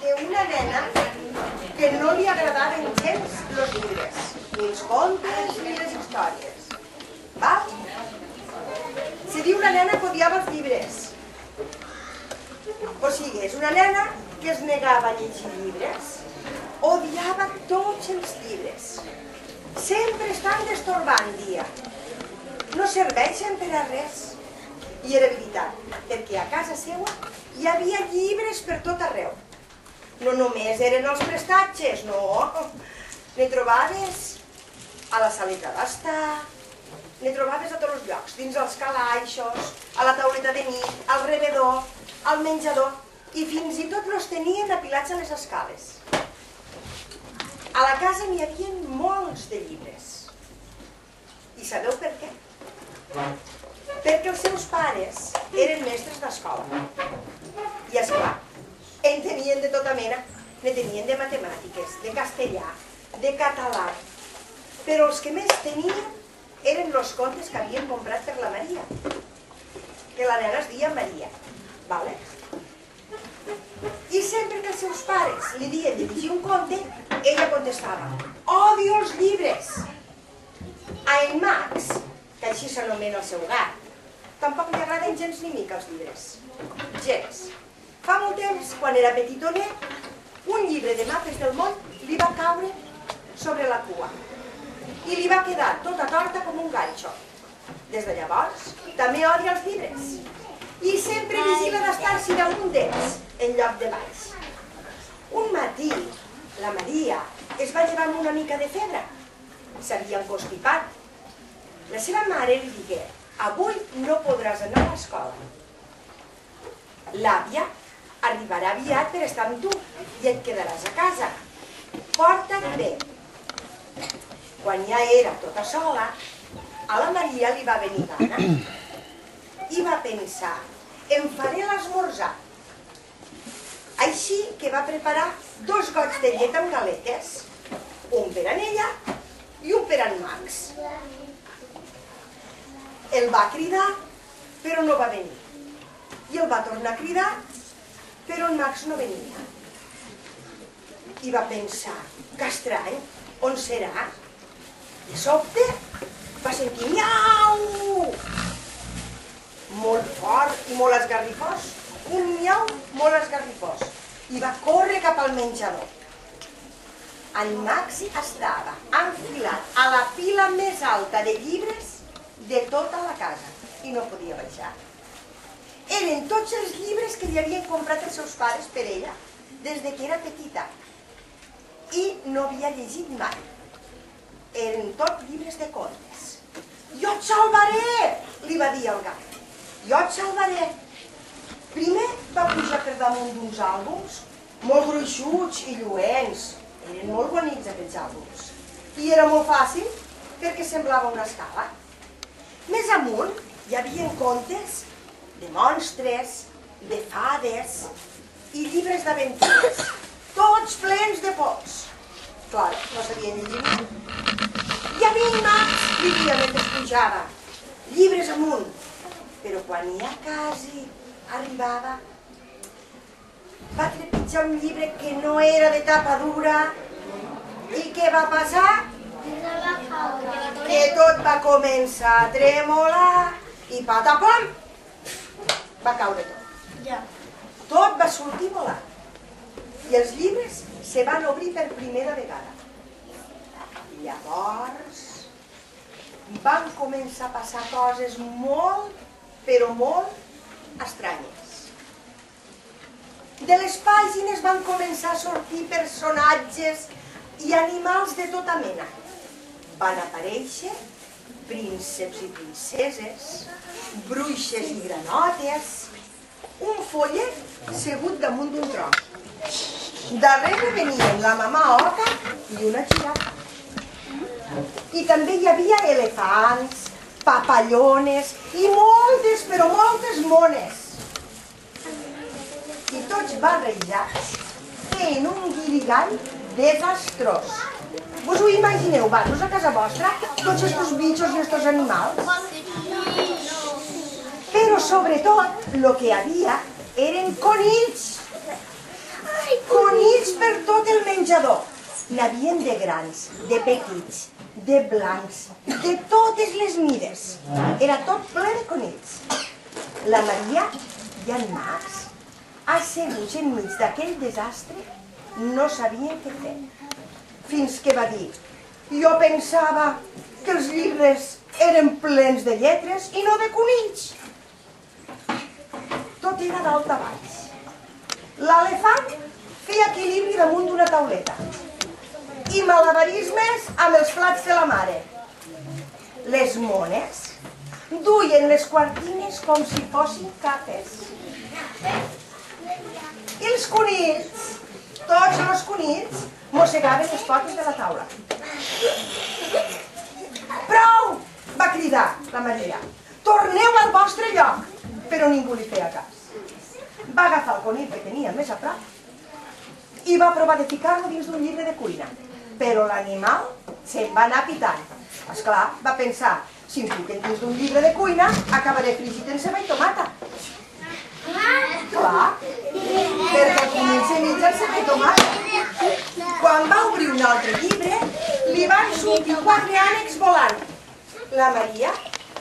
d'una nena que no li agradaven gens els llibres, ni els contes ni les històries. Val? Se diu una nena que odiava els llibres. O sigui, és una nena que es negava a llegir llibres, odiava tots els llibres. Sempre estan destorbant, dia. No serveixen per a res. I era veritat, perquè a casa seva hi havia llibres per tot arreu. No només eren els prestatges, no. Ne trobaves a la saleta d'estar, ne trobaves a tots els llocs, dins els calaixos, a la tauleta de nit, al rebedor, al menjador, i fins i tot els tenien apilats a les escales. A la casa n'hi havia molts de llibres. I sabeu per què? Perquè els seus pares eren mestres d'escola. I esclar, en tenien de tota mena. Ne tenien de matemàtiques, de castellà, de català. Però els que més tenien eren els contes que havien comprat per la Maria. Que la nena es deia Maria. Vale? I sempre que els seus pares li dien de llegir un conte, ella contestava: odio els llibres. A en Max, que així s'anomena el seu gat, tampoc li agraden gens ni mica els llibres. Gens. Fa molt temps, quan era petitonet, un llibre de mapes del món li va caure sobre la cua i li va quedar tota torta com un ganxo. Des de llavors, també odia els llibres i sempre vigila d'estar-s'hi damunt d'ells, en lloc de baix. Un matí, la Maria es va llevar amb una mica de febre. S'havia encostipat. La seva mare li digué: avui no podràs anar a l'escola. L'àvia arribarà aviat per estar amb tu i et quedaràs a casa. Porta't bé. Quan ja era tota sola, a la Maria li va venir gana i va pensar: em faré l'esmorzar. Així que va preparar 2 gots de llet amb galetes, un per a ella i un per a en Max. El va cridar, però no va venir. I el va tornar a cridar, però en Max no venia. I va pensar: que estrany, on serà? De sobte va sentir miau! Molt fort i molt esgarrifós. Un miau molt esgarrifós. I va córrer cap al menjador. En Max estava enfilat a la pila més alta de llibres de tota la casa i no podia baixar. Eren tots els llibres que li havien comprat els seus pares per ella des que era petita i no havia llegit mai. Eren tot llibres de contes. Jo et salvaré, li va dir el gat. Jo et salvaré. Primer va pujar per damunt d'uns àlbums molt gruixuts i lluents. Eren molt bonics aquests àlbums. I era molt fàcil perquè semblava una escala. Més amunt hi havia contes de monstres, de fades i llibres d'aventures, tots plens de pols. Clar, no sabien llegir mai. I a mi, Max, vivia mentre pujava, llibres amunt. Però quan ja quasi arribava, va trepitjar un llibre que no era de tapa dura. I què va passar? Que tot va començar a tremolar i patapam! Va caure tot. Tot va sortir volant. I els llibres se van obrir per primera vegada. Llavors van començar a passar coses molt, però molt estranyes. De les pàgines van començar a sortir personatges i animals de tota mena. Van aparèixer prínceps i princeses, bruixes i granotes, un follet segut damunt d'un tronc. Darrere venien la mamà oca i una girafa. I també hi havia elefants, papallones i moltes, però moltes mones. I tots barrejats en un guirigall desastrós. Vos ho imagineu, vosaltres a casa vostra, tots aquests bitxos i aquests animals? Però sobretot, el que hi havia eren conills. Conills per tot el menjador. N'havien de grans, de petits, de blancs, de totes les mides. Era tot ple de conills. La Maria i en Max, asseguts enmig d'aquell desastre, no sabien què fer. Fins que va dir: jo pensava que els llibres eren plens de lletres i no de conills. Tot era dalt a baix. L'elefant feia equilibri damunt d'una tauleta i malabarismes amb els plats de la mare. Les mones duien les quartines com si fossin capes. I els conills, tots els conills, mossegaven les potes de la taula. Prou! Va cridar la Maria. Torneu al vostre lloc! Però ningú li feia cas. Va agafar el conill que tenia més a prop i va provar de ficar-lo dins d'un llibre de cuina. Però l'animal se'n va anar pitant. Esclar, va pensar: si em fiquen dins d'un llibre de cuina, acabaré fregit en ceba i tomata. Clar, perquè el conill se menja el ceba i tomata. Quan va obrir un altre llibre, li van sortir 4 ànecs volant. La Maria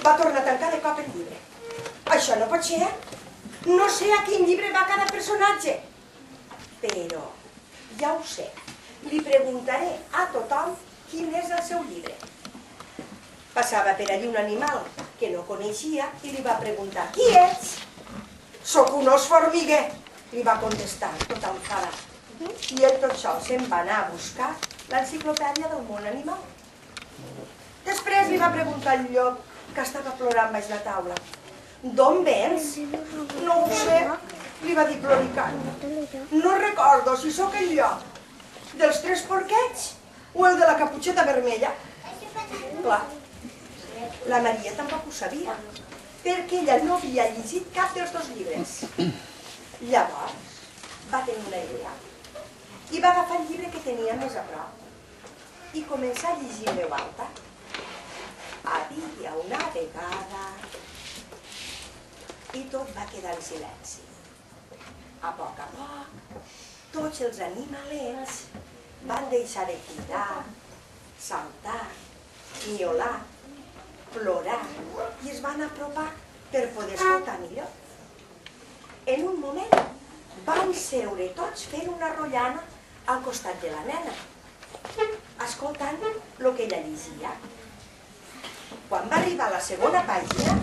va tornar a tancar de cop el llibre. Això no pot ser. No sé a quin llibre va cada personatge. Però ja ho sé. Li preguntaré a tothom quin és el seu llibre. Passava per allí un animal que no coneixia i li va preguntar: qui ets? Soc un os formiguer, li va contestar, tot enfadat. I ell tot sol se'n va anar a buscar l'enciclopèdia del món animal. Després li va preguntar al llop, que estava plorant baix la taula: d'on vens? No ho sé, li va dir ploricant. No recordo si sóc el llop dels 3 porquets o el de la caputxeta vermella. Clar, la Maria tampoc ho sabia, perquè ella no havia llegit cap dels 2 llibres. Llavors va tenir una idea i va agafar el llibre que tenia més a prop i començar a llegir en veu alta. Havia una vegada... I tot va quedar en silenci. A poc, tots els animalets van deixar de cridar, saltar, miolar, plorar i es van apropar per poder escoltar millor. En un moment van seure tots fent una rotllana al costat de la nena, escoltant el que ella llegia. Quan va arribar a la segona pàgina,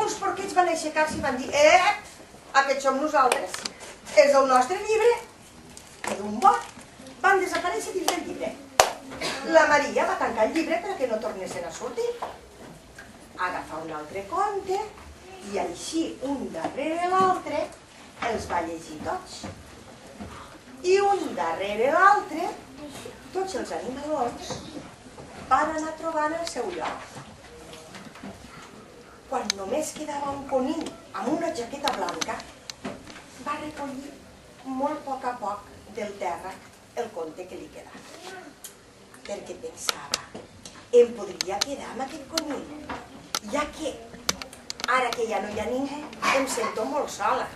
uns porquets van aixecar-se i van dir: aquests som nosaltres, és el nostre llibre. I d'un bot van desaparèixer dins del llibre. La Maria va tancar el llibre perquè no tornessin a sortir. Agafar un altre conte i així, un darrere l'altre, els va llegir tots. I un darrere l'altre, tots els animalons van anar trobant el seu lloc. Quan només quedava un conill amb una jaqueta blanca, va recollir molt a poc del terra el conte que li quedava. Perquè pensava: em podria quedar amb aquest conill, ja que, ara que ja no hi ha ningú, em sento molt sola.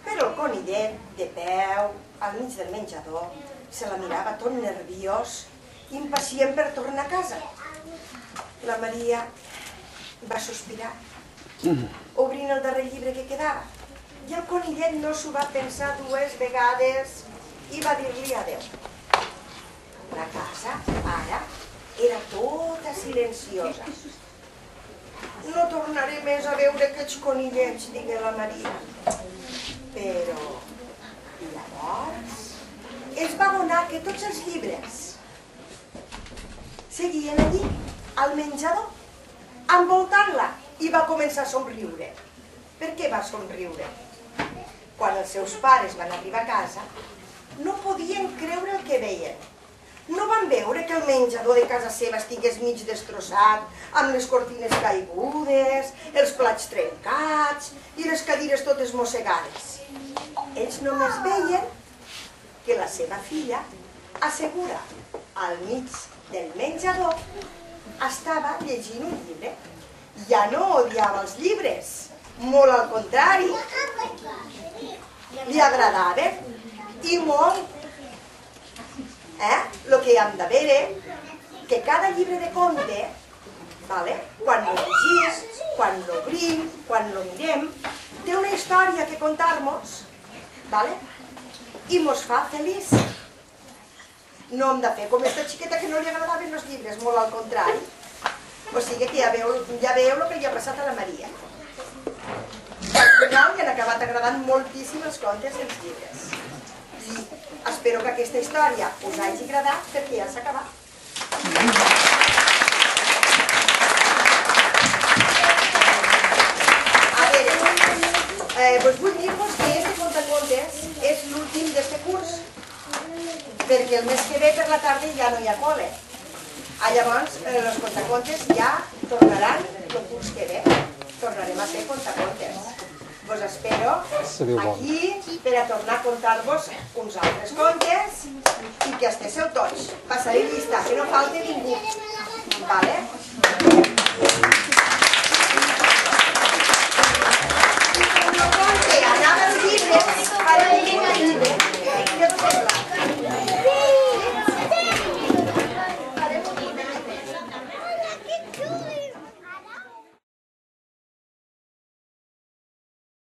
Però el conillet, de peu, al mig del menjador, se la mirava tot nerviós, impacient per tornar a casa. La Maria va sospirar, obrint el darrer llibre que quedava, i el conillet no s'ho va pensar 2 vegades i va dir-li adéu. La casa, ara, era tota silenciosa. No tornaré més a veure aquests conillets, digué la Maria. Però llavors es va adonar que tots els llibres seguien allí, al menjador, envoltant-la, i va començar a somriure. Per què va somriure? Quan els seus pares van arribar a casa, no podien creure el que veien. No van veure que el menjador de casa seva estigués mig destrossat, amb les cortines caigudes, els plats trencats i les cadires totes mossegades. Ells només veien que la seva filla, assegura al mig del menjador, estava llegint un llibre. Ja no odiava els llibres, molt al contrari. Li agradaven i molt. El que hem de veure, que cada llibre de conte, quan lo llegim, quan l'obrim, quan lo mirem, té una història que contar-nos i mos fa feliç. No hem de fer com aquesta xiqueta que no li agradaven els llibres, molt al contrari. O sigui que ja veieu el que li ha passat a la Maria. Al final li han acabat agradant moltíssim els contes i els llibres. I espero que aquesta història us hagi agradat perquè ja s'ha acabat. A veure, vull dir-vos que este contacontes és l'últim d'este curs, perquè el mes que ve per la tarda ja no hi ha col·le. Llavors, els contacontes ja tornaran el curs que ve. Tornarem a fer contacontes. Vos espero aquí per a tornar a contar-vos uns altres contes i que estigueu tots. Passaré llista, que no falte ningú. Vale?